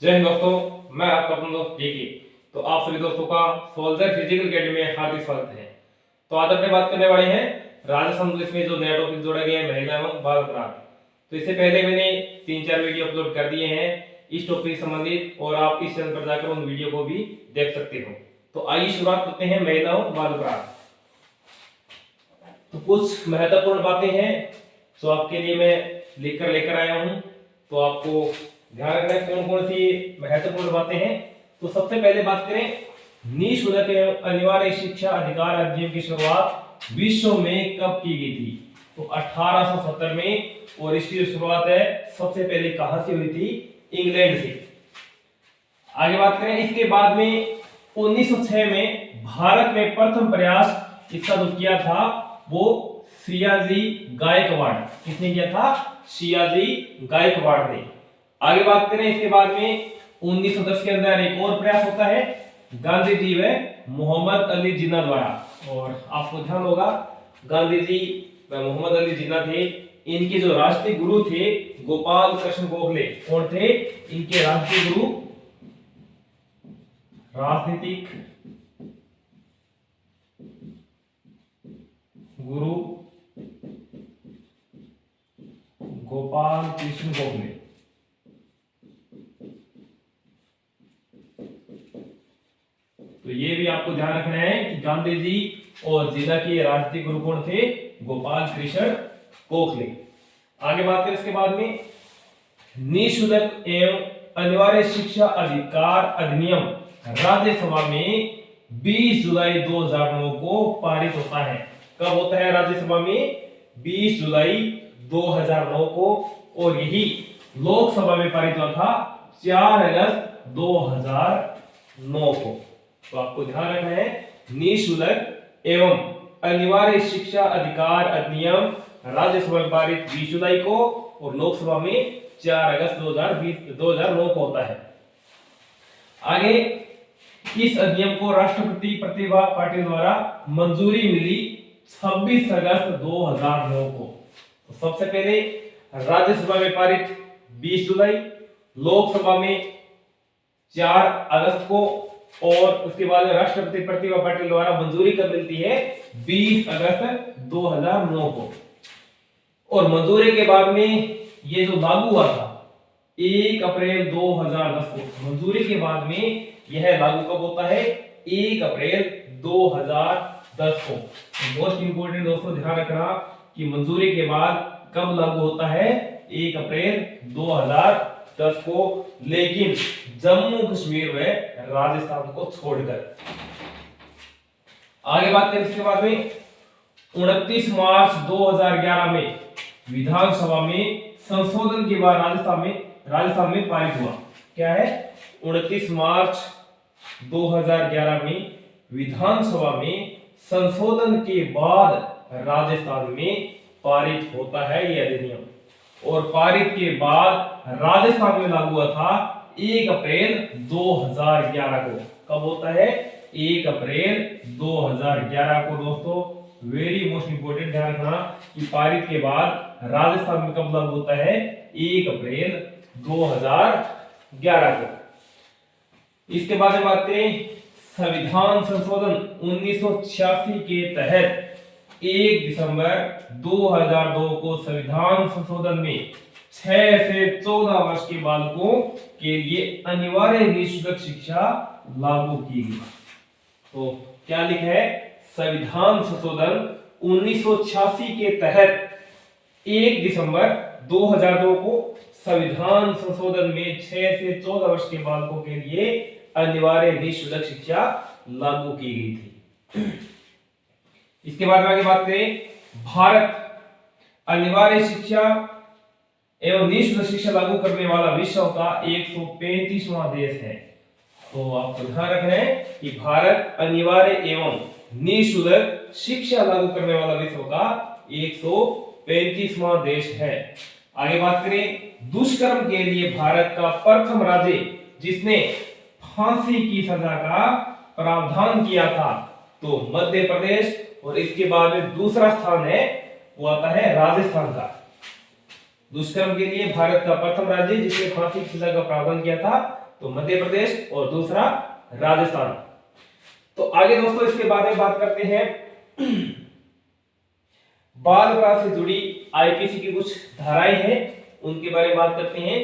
जय हिंद दोस्तों, मैं आपका अपना दोस्त केके। तो आप सभी दोस्तों का सोल्जर फिजिकल अकेडमी में हार्दिक स्वागत है। तो आज अपने बात करने वाले हैं राजस्थान पुलिस में जो नया टॉपिक जोड़ा गया है, महिला एवं बाल अपराध। तो इससे पहले मैंने 3-4 वीडियो अपलोड कर दिए हैं इस टॉपिक से संबंधित, और आप इस चैनल पर जाकर उन वीडियो को भी देख सकते हो। तो आइए शुरुआत करते हैं महिला एवं बाल अपराध। तो कुछ महत्वपूर्ण बातें हैं जो आपके लिए मैं लेकर आया हूं, तो आपको ध्यान रखना है कौन कौन सी महत्वपूर्ण बातें हैं। तो सबसे पहले बात करें निःशुल्क एवं अनिवार्य शिक्षा अधिकार अधिनियम की शुरुआत विश्व में कब की गई थी? तो 1870 में, और इसकी शुरुआत है सबसे पहले कहां से हुई थी? इंग्लैंड से। आगे बात करें इसके बाद में 1906 में भारत में प्रथम प्रयास इसका जो किया था वो सियाजी गायकवाड़। किसने किया था? सियाजी गायकवाड़ ने। आगे बात करें इसके बाद में 1910 के अंदर एक और प्रयास होता है गांधी जी व मोहम्मद अली जिन्ना द्वारा। और आपको ध्यान होगा गांधी जी व मोहम्मद अली जिन्ना थे, इनके जो राष्ट्रीय गुरु थे गोपाल कृष्ण गोखले। कौन थे इनके राष्ट्रीय गुरु? राजनीतिक गुरु गोपाल कृष्ण गोखले। तो ये भी आपको ध्यान रखना है कि गांधी जी और जिला के राजनीतिक गुरु कौन थे? गोपाल कृष्ण गोखले। आगे बात करें इसके बाद में निःशुल्क एवं अनिवार्य शिक्षा अधिकार अधिनियम राज्यसभा में 20 जुलाई 2009 को पारित होता है। कब होता है राज्यसभा में? 20 जुलाई 2009 को। और यही लोकसभा में पारित हुआ था 4 अगस्त 2009 को। तो आपको ध्यान रखना है निःशुल्क एवं अनिवार्य शिक्षा अधिकार अधिनियम राज्यसभा में पारित 20 जुलाई को, और लोकसभा में 4 अगस्त 2009 को होता है। आगे इस अधिनियम को राष्ट्रपति प्रतिभा पाटिल द्वारा मंजूरी मिली 26 अगस्त 2009 को। तो सबसे पहले राज्यसभा में पारित 20 जुलाई, लोकसभा में 4 अगस्त को, और उसके बाद राष्ट्रपति प्रतिभा पाटिल द्वारा मंजूरी कब मिलती है? 20 अगस्त 2009 को। और मंजूरी के बाद में ये जो लागू हुआ था 1 अप्रैल 2010 को। मंजूरी के बाद में यह लागू कब होता है? 1 अप्रैल 2010 को। मोस्ट इंपोर्टेंट दोस्तों ध्यान रखना कि मंजूरी के बाद कब लागू होता है? 1 अप्रैल 2010 को, लेकिन जम्मू कश्मीर व राजस्थान को छोड़कर। आगे बात करें इसके बाद में 29 मार्च 2011 में विधानसभा में संशोधन के बाद राजस्थान में पारित हुआ। क्या है? 29 मार्च 2011 में विधानसभा में संशोधन के बाद राजस्थान में पारित होता है यह अधिनियम, और पारित के बाद राजस्थान में लागू हुआ था 1 अप्रैल 2011 को। कब होता है? 1 अप्रैल 2011 को। दोस्तों वेरी मोस्ट इंपोर्टेंट ध्यान रखना कि पारित के बाद राजस्थान में कब लागू होता है? 1 अप्रैल 2011 को। इसके बाद में बात करें संविधान संशोधन 1986 के तहत 1 दिसंबर 2002 को संविधान संशोधन में 6 से 14 वर्ष के बालकों के लिए अनिवार्य निःशुल्क शिक्षा लागू की गई। तो क्या लिखा है? संविधान संशोधन 1986 के तहत 1 दिसंबर 2002 को संविधान संशोधन में 6 से 14 वर्ष के बालकों के लिए अनिवार्य निःशुल्क शिक्षा लागू की गई थी। इसके बाद में आगे बात करें भारत अनिवार्य शिक्षा एवं निःशुल्क शिक्षा लागू करने वाला विश्व का 135वां देश है। तो आपको ध्यान रखना है कि भारत अनिवार्य एवं निःशुल्क शिक्षा लागू करने वाला विश्व का 135वां देश है। आगे बात करें दुष्कर्म के लिए भारत का प्रथम राज्य जिसने फांसी की सजा का प्रावधान किया था तो मध्य प्रदेश, और इसके बाद में दूसरा स्थान है वो आता है राजस्थान का। दुष्कर्म के लिए भारत का प्रथम राज्य जिसने फांसी की सजा का प्रावधान किया था तो मध्य प्रदेश और दूसरा राजस्थान। तो आगे दोस्तों इसके बारे में बात करते हैं। बाल अपराध से जुड़ी आईपीसी की कुछ धाराएं हैं, उनके बारे में बात करते हैं।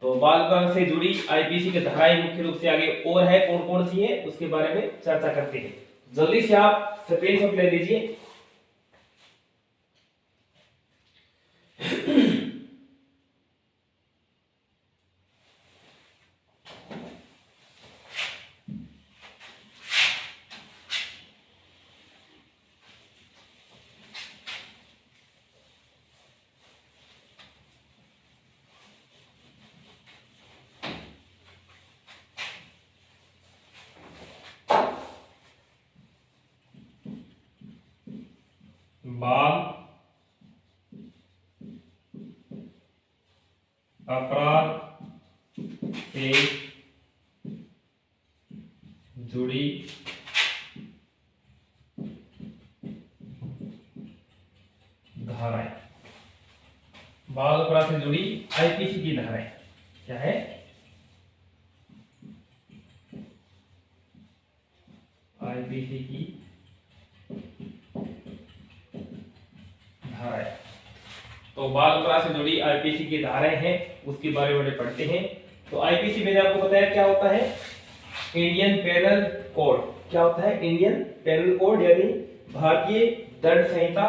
तो बाल अपराध से जुड़ी आईपीसी की धाराएं मुख्य रूप से आगे और है, कौन कौन सी है उसके बारे में चर्चा करते हैं। जल्दी से आप स्क्रीनशॉट ले लीजिए। बाल अपराध से जुड़ी धाराएं, बाल अपराध से जुड़ी आईपीसी की धाराएं क्या है? आईपीसी की धाराएं। तो बाल अपराध से जुड़ी आईपीसी की धाराएं हैं, उसके बारे में पढ़ते हैं। तो आईपीसी मैंने आपको बताया क्या होता है, इंडियन पेनल कोड। क्या होता है? इंडियन पेनल कोड यानी भारतीय दंड संहिता।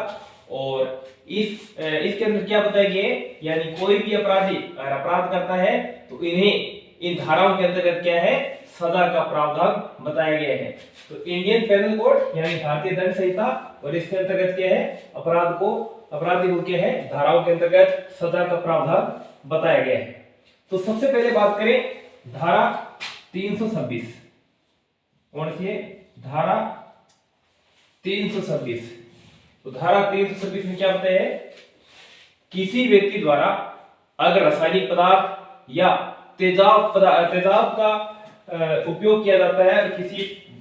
और इसके अंदर क्या बताया गया है, यानी कोई भी अपराधी अगर अपराध करता है तो इन्हें इन धाराओं के अंतर्गत क्या है, सजा का प्रावधान बताया गया है। तो इंडियन पेनल कोड यानी भारतीय दंड संहिता, और इसके अंतर्गत क्या है, अपराधी को क्या है, धाराओं के अंतर्गत सजा का प्रावधान बताया गया है। तो सबसे पहले बात करें धारा 326। कौन सी है? धारा 326। तो धारा 326 में क्या बताया है, किसी व्यक्ति द्वारा अगर रासायनिक पदार्थ या तेजाब का उपयोग किया जाता है और किसी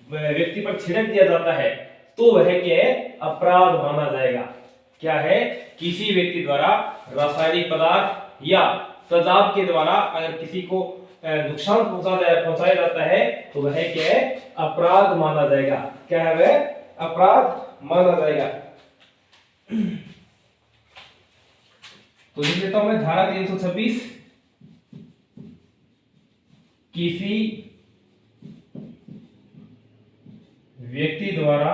व्यक्ति पर छिड़क दिया जाता है तो वह क्या है, अपराध माना जाएगा। क्या है? किसी व्यक्ति द्वारा रासायनिक पदार्थ या तेजाब के द्वारा अगर किसी को नुकसान पहुंचाया जाता है तो वह क्या है, अपराध माना जाएगा। क्या है? वह अपराध माना जाएगा। तो लिख लेता हूं मैं धारा 326, किसी व्यक्ति द्वारा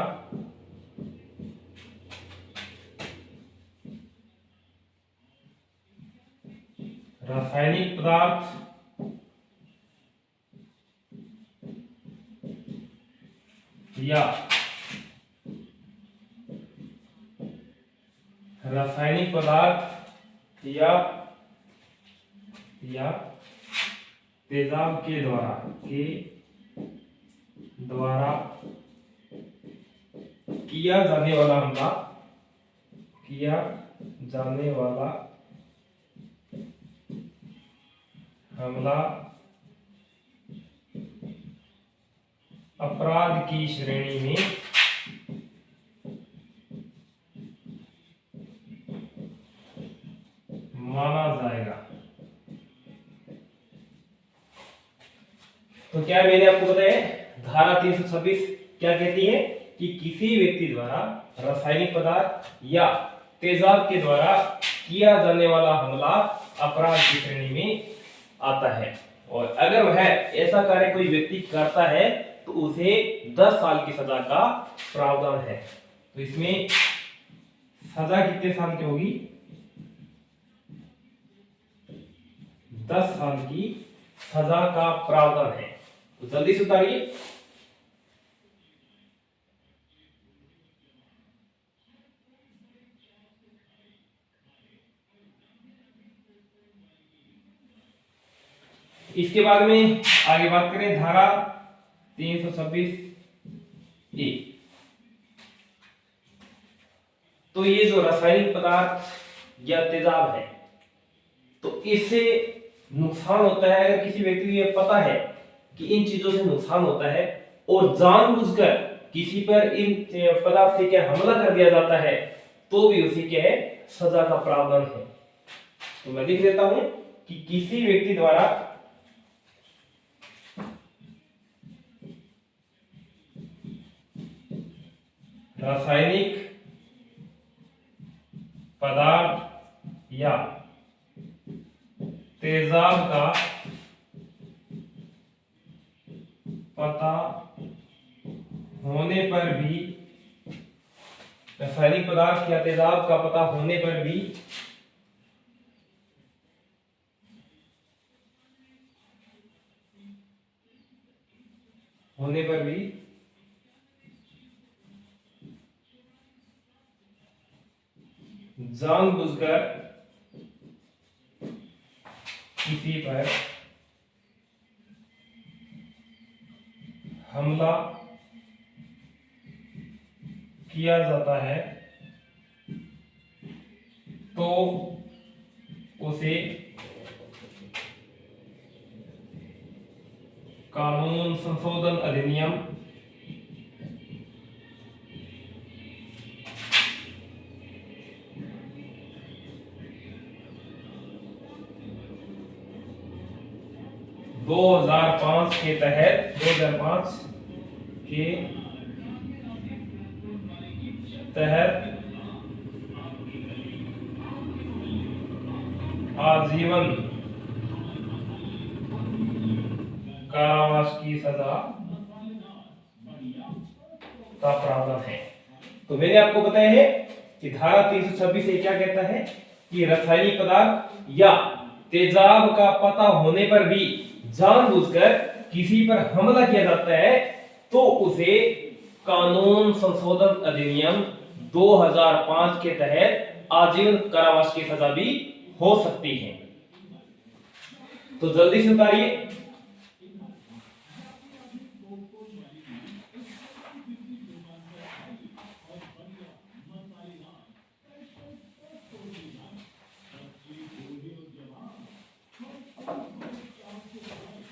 रासायनिक पदार्थ या रासायनिक पदार्थ या तेजाब के द्वारा किया जाने वाला हमला अपराध की श्रेणी में माना जाएगा। तो क्या मैंने आपको बताया, धारा 326 क्या कहती है कि किसी व्यक्ति द्वारा रासायनिक पदार्थ या तेजाब के द्वारा किया जाने वाला हमला अपराध की श्रेणी में आता है। और अगर वह ऐसा कार्य कोई व्यक्ति करता है तो उसे 10 साल की सजा का प्रावधान है। तो इसमें सजा कितने साल की होगी? 10 साल की सजा का प्रावधान है। तो जल्दी से उतारिए। इसके बाद में आगे बात करें धारा 326 ए। तो ये जो रासायनिक पदार्थ या तेजाब है तो इससे नुकसान होता है। अगर किसी व्यक्ति को ये पता है कि इन चीजों से नुकसान होता है और जानबूझकर किसी पर इन पदार्थ से क्या हमला कर दिया जाता है तो भी उसी क्या है, सजा का प्रावधान है। तो मैं लिख देता हूं कि किसी व्यक्ति द्वारा रासायनिक पदार्थ या तेजाब का पता होने पर भी, रासायनिक पदार्थ या तेजाब का पता होने पर भी जानबूझकर किसी पर हमला किया जाता है तो उसे कानून संशोधन अधिनियम 2005 के तहत 2005 के तहत आजीवन कारावास की सजा का प्रावधान है। तो मैंने आपको बताया है कि धारा 326 से क्या कहता है कि रासायनिक पदार्थ या तेजाब का पता होने पर भी जानबूझकर किसी पर हमला किया जाता है तो उसे कानून संशोधन अधिनियम 2005 के तहत आजीवन कारावास की सजा भी हो सकती है। तो जल्दी से उतारिए।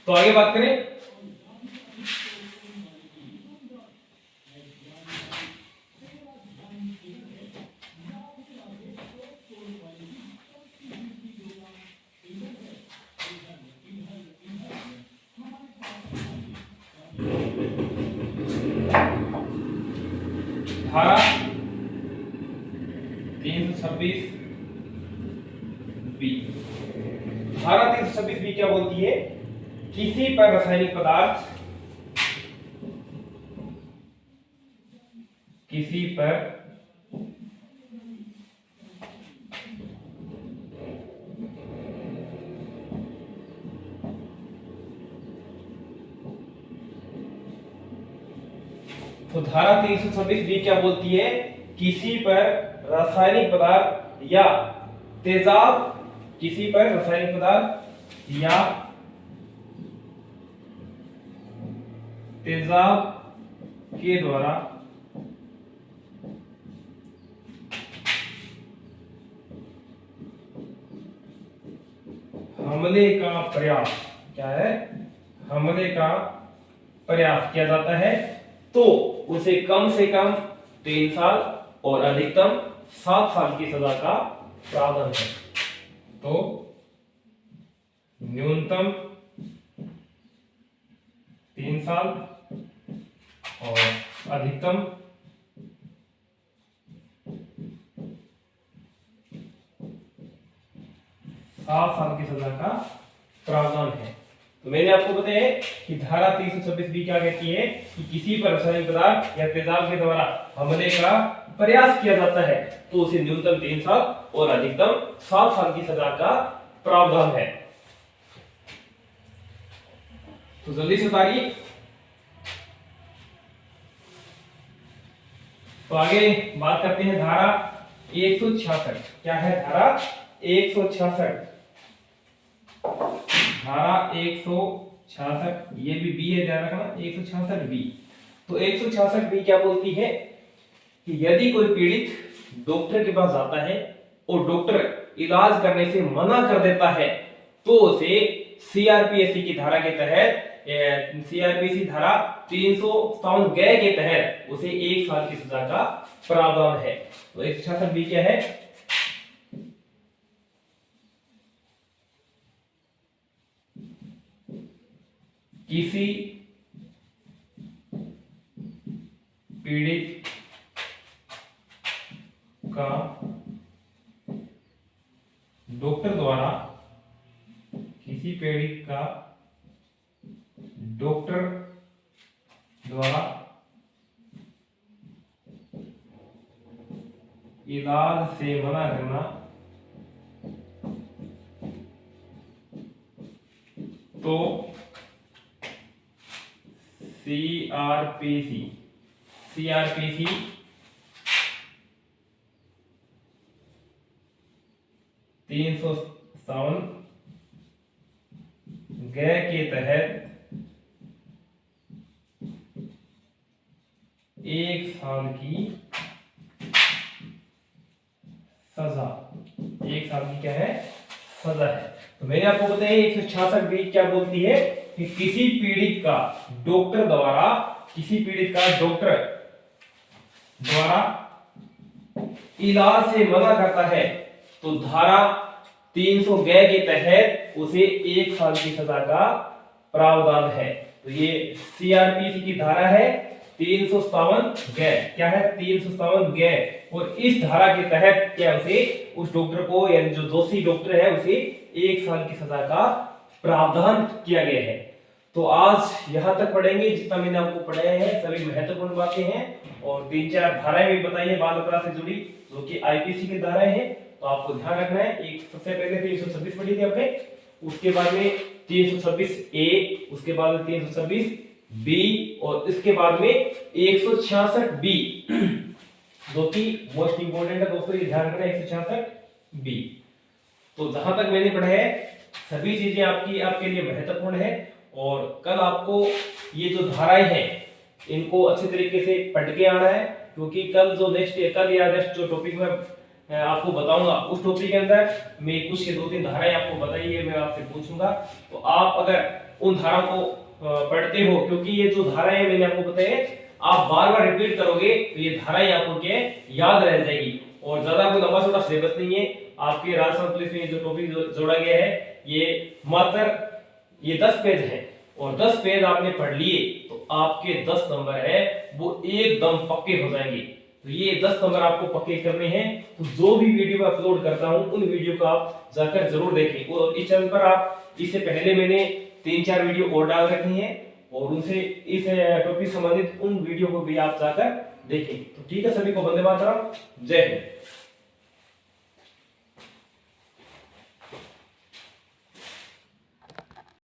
तो आगे बात करें। धारा 326 बी, धारा 326 बी क्या बोलती है? किसी पर रासायनिक पदार्थ, किसी पर तो धारा 326 बी क्या बोलती है? किसी पर रासायनिक पदार्थ या तेजाब, किसी पर रासायनिक पदार्थ या तेजाब के द्वारा हमले का प्रयास, क्या है? हमले का प्रयास किया जाता है तो उसे कम से कम 3 साल और अधिकतम 7 साल की सजा का प्रावधान है। तो न्यूनतम 3 साल और अधिकतम 7 साल की सजा का प्रावधान है। तो मैंने आपको बताया कि धारा 326 बी क्या कहती है कि किसी पर रासायनिक पदार्थ या तेजाब के द्वारा हमले का प्रयास किया जाता है तो उसे न्यूनतम 3 साल और अधिकतम 7 साल की सजा का प्रावधान है। तो जल्दी से उतारिए। तो आगे बात करते हैं धारा 166। क्या है धारा 166? धारा 166, ये भी बी है, ध्यान रखना, 166 बी। तो 166 बी क्या बोलती है कि यदि कोई पीड़ित डॉक्टर के पास जाता है और डॉक्टर इलाज करने से मना कर देता है तो उसे सीआरपीसी की धारा के तहत, सीआरपीसी धारा 357 ग के तहत उसे 1 साल की सजा का प्रावधान है। तो 166 बी क्या है? किसी पीड़ित का डॉक्टर द्वारा, किसी पीड़ित का डॉक्टर द्वारा इलाज से मना करना तो सीआरपीसी 357 ग के तहत 1 साल की सजा, 1 साल की क्या है, सजा है। तो मैंने आपको बताया 166 बी क्या बोलती है कि किसी पीड़ित का डॉक्टर द्वारा, किसी पीड़ित का डॉक्टर द्वारा इलाज से मना करता है तो धारा 300 ग के तहत उसे 1 साल की सजा का प्रावधान है। तो ये सीआरपीसी की धारा है 357 ग, क्या है 357 ग, और इस धारा के तहत क्या उसे, उस डॉक्टर को यानी जो दोषी डॉक्टर है उसे 1 साल की सजा का प्रावधान किया गया है। तो आज यहां तक पढ़ेंगे, जितना मैंने आपको पढ़ाया है सभी महत्वपूर्ण बातें हैं, और 3-4 धाराएं भी बताई है बाल अपराध से जुड़ी जो कि आईपीसी की धाराएं हैं। तो आपको ध्यान रखना है, एक सबसे पहले 326 पढ़ी थी आपने, उसके बाद में 326 ए, उसके बाद में 326 बी, और इसके बाद में 166 बी जो कि मोस्ट इंपोर्टेंट है दोस्तों, ये ध्यान रखना 166 बी। तो जहां तक मैंने पढ़ा है सभी चीजें आपके लिए महत्वपूर्ण है, और कल आपको ये जो धाराएं हैं इनको अच्छे तरीके से पढ़ के आना है, क्योंकि कल जो कल या नेक्स्ट जो टॉपिक में आपको बताऊंगा उस टॉपिक के अंदर मैं कुछ 2-3 धाराएं आपको बताइए, मैं आपसे पूछूंगा। तो आप अगर उन धाराओं को पढ़ते हो, क्योंकि ये जो धाराएं मैंने आपको बताए आप बार बार रिपीट करोगे तो ये धाराएं आपको क्या याद रह जाएगी, और ज्यादा कोई लंबा चौड़ा सिलेबस नहीं है। आपके राजस्थान पुलिस में जो टॉपिक जोड़ा गया है ये मात्र ये 10 पेज है, और 10 पेज आपने पढ़ लिए तो आपके 10 नंबर है वो एकदम पक्के हो जाएंगे। तो ये 10 नंबर आपको पक्के करने हैं। तो जो भी वीडियो अपलोड करता हूं उन वीडियो को आप जाकर जरूर देखें, और इस चैनल पर आप इससे पहले मैंने 3-4 वीडियो और डाल रखी हैं, और उनसे इस टॉपिक संबंधित उन वीडियो को भी आप जाकर देखें। तो ठीक है, सभी को वंदे मातरम, जय हिंद।